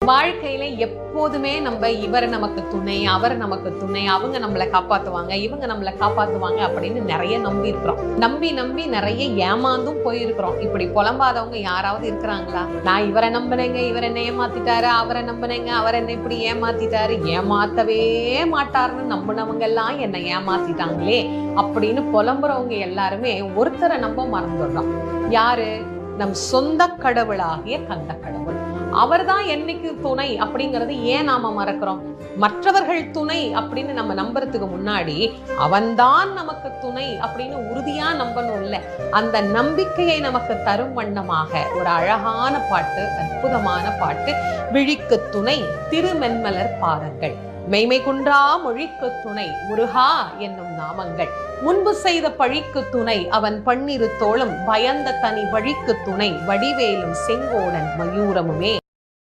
வாழ்க்கையில எப்போதுமே நம்ம இவர் நமக்கு துணை, அவர் நமக்கு துணை, அவங்க நம்மளை காப்பாத்துவாங்க, இவங்க நம்மளை காப்பாத்துவாங்க அப்படின்னு நிறைய நம்பி இருக்கிறோம். நம்பி நம்பி நிறைய ஏமாந்தும் போயிருக்கிறோம். இப்படி புலம்பாதவங்க யாராவது இருக்கிறாங்களா? நான் இவரை நம்பினேங்க, இவர் என்ன ஏமாத்திட்டாரு, அவரை நம்பினேங்க, அவர் என்ன இப்படி ஏமாத்திட்டாரு, ஏமாத்தவே மாட்டாருன்னு நம்பினவங்க எல்லாம் என்ன ஏமாத்திட்டாங்களே அப்படின்னு புலம்புறவங்க எல்லாருமே ஒருத்தரை நம்ப மறந்துடுறோம். யாரு? நம் சொந்த கடவுளாகிய கந்த கடவுள். அவர்தான் என்னைக்கு துணை அப்படிங்கறது ஏன் நாம மறக்கிறோம்? மற்றவர்கள் துணை அப்படின்னு நம்ம நம்புறதுக்கு முன்னாடி அவன்தான் நமக்கு துணை அப்படின்னு உறுதியா நம்பணும் இல்ல. அந்த நம்பிக்கையை நமக்கு தரும் வண்ணமாக ஒரு அழகான பாட்டு, அற்புதமான பாட்டு, விழிக்கு துணை திருமென்மலர் பாதங்கள், மெய்மை குன்றா மொழிக்கு துணை முருகா என்னும் நாமங்கள், முன்பு செய்த பழிக்கு துணை அவன் பன்னிரு தோளும், பயந்த தனி வழிக்கு துணை வடிவேலும் செங்கோடன் மயூரமுமே.